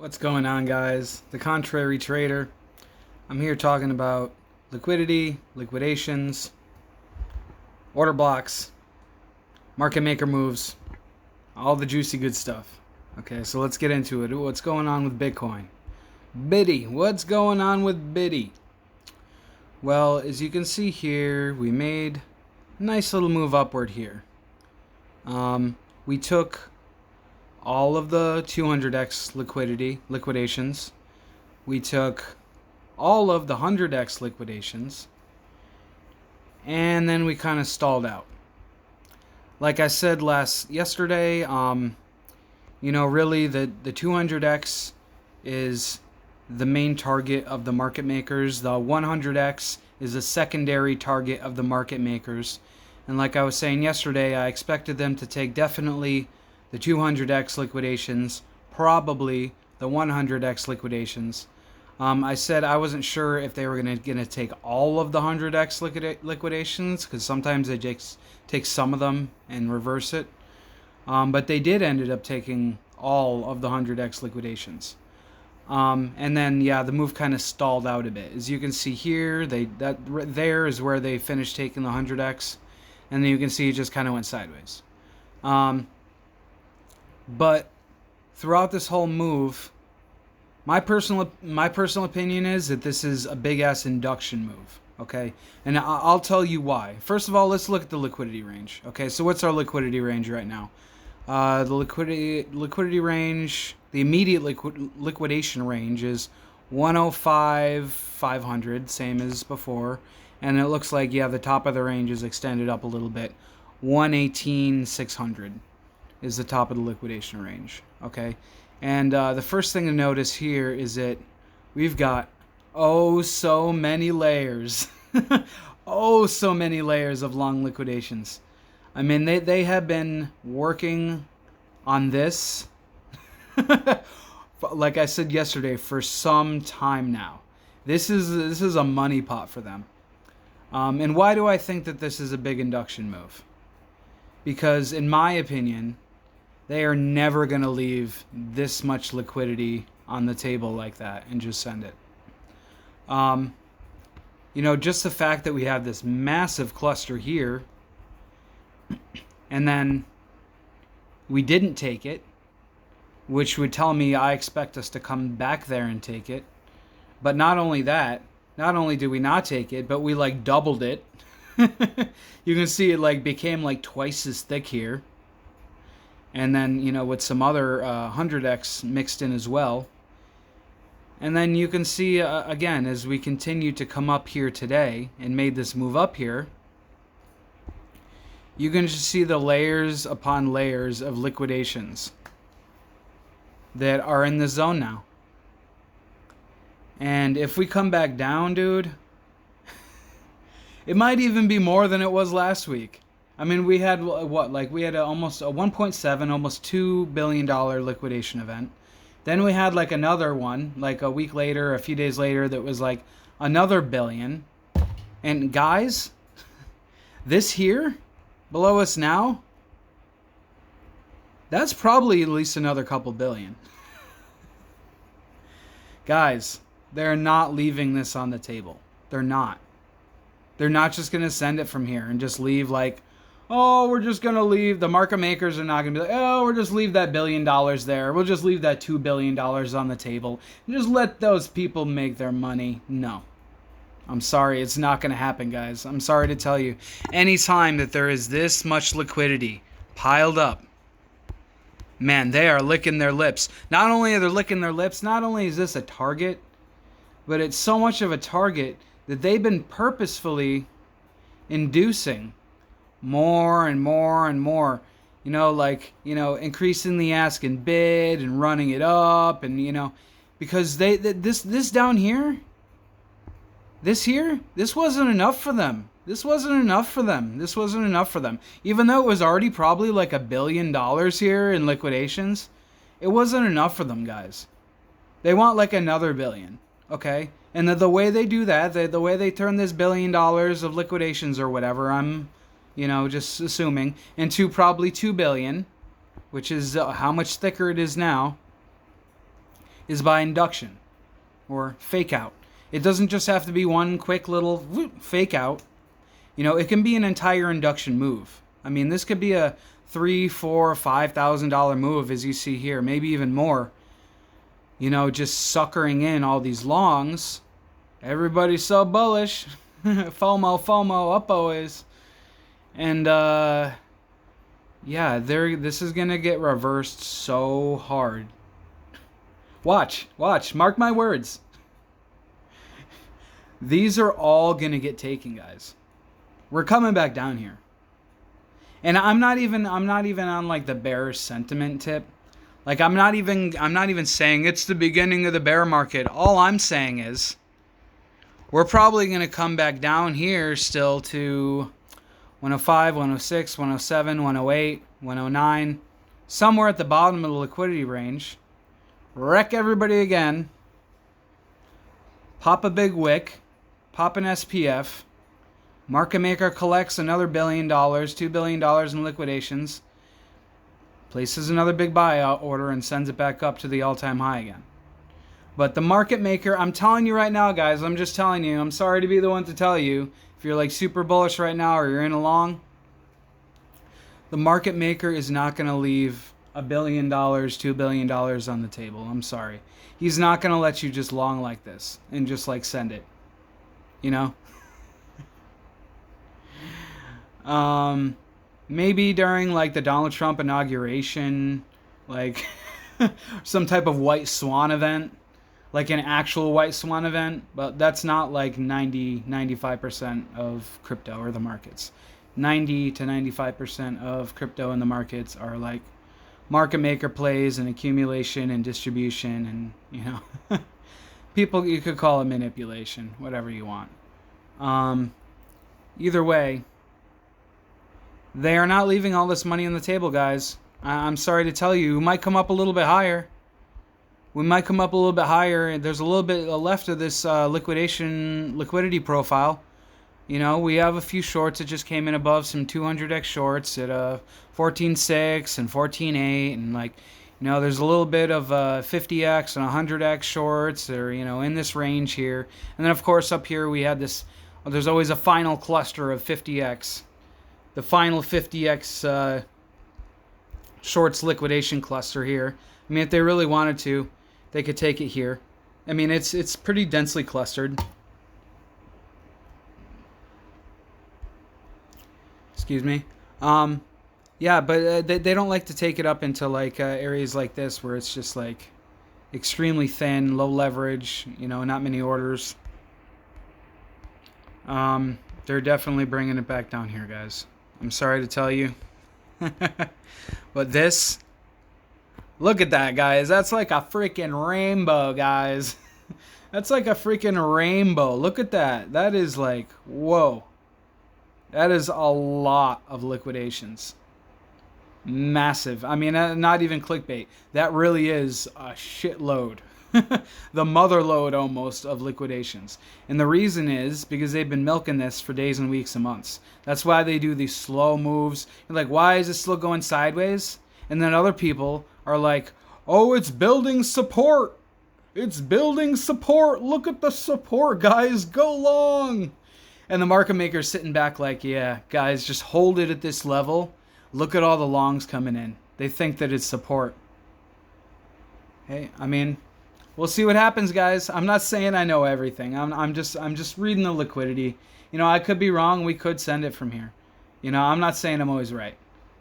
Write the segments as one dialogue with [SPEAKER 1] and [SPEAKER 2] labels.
[SPEAKER 1] What's going on, guys? The Contrary Trader. I'm here talking about liquidity, liquidations, order blocks, market maker moves, all the juicy good stuff. Okay, so let's get into it. What's going on with Bitcoin? Biddy. What's going on with Biddy? Well, as you can see here, we made a nice little move upward here. We took all of the 200x liquidations. We took all of the 100x liquidations. And then we kind of stalled out. Like I said yesterday, really the 200x is the main target of the market makers. The 100x is a secondary target of the market makers. And like I was saying yesterday, I expected them to take definitely the 200x liquidations, probably the 100x liquidations. I said I wasn't sure if they were going to take all of the 100x liquidations, because sometimes they take some of them and reverse it. But they did ended up taking all of the 100x liquidations. And then, the move kind of stalled out a bit. As you can see here, there is where they finished taking the 100x. And then you can see it just kind of went sideways. But throughout this whole move, my personal opinion is that this is a big ass induction move. Okay, and I'll tell you why. First of all, let's look at the liquidity range. Okay, so what's our liquidity range right now? The liquidity range, the immediate liquidation range is 105,500, same as before. And it looks like, the top of the range is extended up a little bit. 118,600 is the top of the liquidation range. Okay, and the first thing to notice here is that we've got so many layers. So many layers of long liquidations. I mean, they have been working on this, like I said yesterday, for some time now. This is a money pot for them. And why do I think that this is a big induction move? Because in my opinion, they are never going to leave this much liquidity on the table like that and just send it. Just the fact that we have this massive cluster here, and then we didn't take it, which would tell me I expect us to come back there and take it. But not only that, not only did we not take it, but we doubled it. You can see it became twice as thick here. And then, with some other 100x mixed in as well. And then you can see, again, as we continue to come up here today and made this move up here, you can just see the layers upon layers of liquidations that are in the zone now. And if we come back down, dude, it might even be more than it was last week. I mean, we had we had almost a 1.7, almost $2 billion liquidation event. Then we had another one, a week later, a few days later, that was another billion. And guys, this here, below us now, that's probably at least another couple billion. Guys, they're not leaving this on the table. They're not. They're not just going to send it from here and just leave we're just going to leave. The market makers are not going to be we'll just leave that $1 billion there. We'll just leave that $2 billion on the table and just let those people make their money. No. I'm sorry. It's not going to happen, guys. I'm sorry to tell you. Anytime that there is this much liquidity piled up, man, they are licking their lips. Not only are they licking their lips, not only is this a target, but it's so much of a target that they've been purposefully inducing more and more and more, increasing the ask and bid and running it up, and because this down here, this wasn't enough for them. This wasn't enough for them. Even though it was already probably $1 billion here in liquidations, it wasn't enough for them, guys. They want another billion, okay? And the way they do that, the way they turn this $1 billion of liquidations or whatever, I'm just assuming, into probably 2 billion, which is how much thicker it is now, is by induction or fake out. It doesn't just have to be one quick little fake out. You know, it can be an entire induction move. I mean, this could be a $3,000, $4,000, $5,000 move, as you see here, maybe even more. You know, just suckering in all these longs. Everybody's so bullish. FOMO, up always. And, yeah, this is going to get reversed so hard. Watch. Mark my words. These are all going to get taken, guys. We're coming back down here. And I'm not even on like the bearish sentiment tip. Like I'm not even saying it's the beginning of the bear market. All I'm saying is we're probably going to come back down here still to 105, 106, 107, 108, 109, somewhere at the bottom of the liquidity range. Wreck everybody again. Pop a big wick. Pop an SPF. Market maker collects another $1 billion, $2 billion in liquidations. Places another big buyout order and sends it back up to the all-time high again. But the market maker, I'm telling you right now, guys, I'm just telling you, I'm sorry to be the one to tell you, if you're like super bullish right now or you're in a long, the market maker is not going to leave $1 billion, $2 billion on the table. I'm sorry. He's not going to let you just long like this and just like send it. You know? Maybe during like the Donald Trump inauguration, like some type of white swan event, like an actual white swan event, but that's not like 95% of crypto or the markets. 90 to 95% of crypto and the markets are like market maker plays and accumulation and distribution and, you know, people, you could call it manipulation, whatever you want. Either way, they are not leaving all this money on the table, guys. I'm sorry to tell you, we might come up a little bit higher. There's a little bit left of this liquidity profile. You know, we have a few shorts that just came in above some 200x shorts at 14.6 and 14.8, and like, you know, there's a little bit of 50x and 100x shorts that are, you know, in this range here. And then of course up here we had this. There's always a final cluster of 50x. The final 50x shorts liquidation cluster here. I mean, if they really wanted to, they could take it here. I mean, it's pretty densely clustered. Excuse me. Yeah, but they don't like to take it up into like areas like this where it's just like extremely thin, low leverage, you know, not many orders. They're definitely bringing it back down here, guys. I'm sorry to tell you. But this, look at that, guys. That's like a freaking rainbow, guys. That's like a freaking rainbow. Look at that. That is like, whoa. That is a lot of liquidations. Massive. I mean, not even clickbait. That really is a shitload. The mother load almost of liquidations. And the reason is because they've been milking this for days and weeks and months. That's why they do these slow moves. You're like, why is it still going sideways? And then other people are like, oh, it's building support. It's building support. Look at the support, guys. Go long. And the market maker's sitting back like, yeah, guys, just hold it at this level. Look at all the longs coming in. They think that it's support. Hey, I mean, we'll see what happens, guys. I'm not saying I know everything. I'm just reading the liquidity. You know, I could be wrong. We could send it from here. You know, I'm not saying I'm always right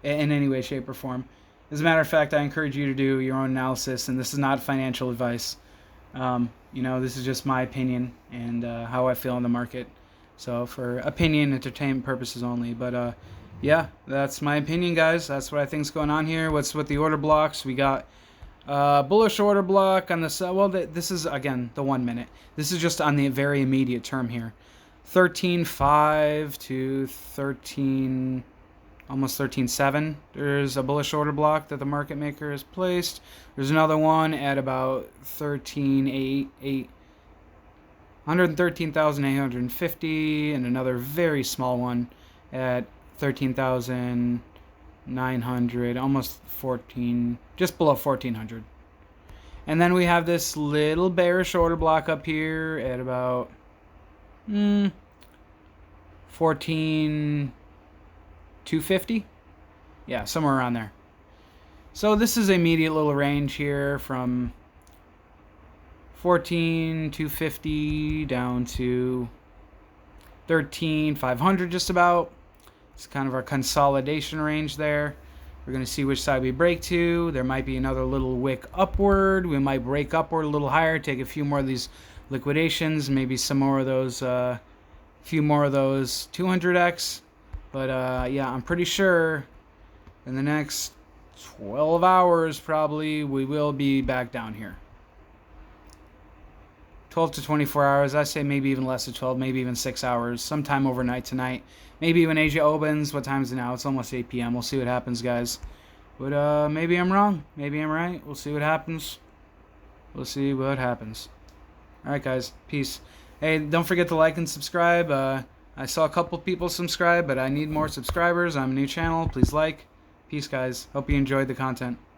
[SPEAKER 1] in any way, shape, or form. As a matter of fact, I encourage you to do your own analysis, and this is not financial advice. You know, this is just my opinion and how I feel in the market. So for opinion, entertainment purposes only. But yeah, that's my opinion, guys. That's what I think's going on here. What's with the order blocks? We got bullish order block on the well. This is again the 1 minute. This is just on the very immediate term here. 13.5 to 13, almost 13.7. There's a bullish order block that the market maker has placed. There's another one at about 13.8. 113,850, and another very small one at 13,900, almost 14, just below 1,400. And then we have this little bearish order block up here at about 14,250. Yeah, somewhere around there. So this is a immediate little range here from 14,250 down to 13,500 just about. It's kind of our consolidation range there. We're going to see which side we break to. There might be another little wick upward. We might break upward a little higher, take a few more of these liquidations, maybe some more of those, few more of those 200x. But yeah, I'm pretty sure in the next 12 hours probably we will be back down here. 12 to 24 hours. I say maybe even less than 12, maybe even 6 hours. Sometime overnight tonight. Maybe when Asia opens. What time is it now? It's almost 8 p.m. We'll see what happens, guys. But maybe I'm wrong. Maybe I'm right. We'll see what happens. We'll see what happens. Alright, guys. Peace. Hey, don't forget to like and subscribe. I saw a couple people subscribe, but I need more subscribers. I'm a new channel. Please like. Peace, guys. Hope you enjoyed the content.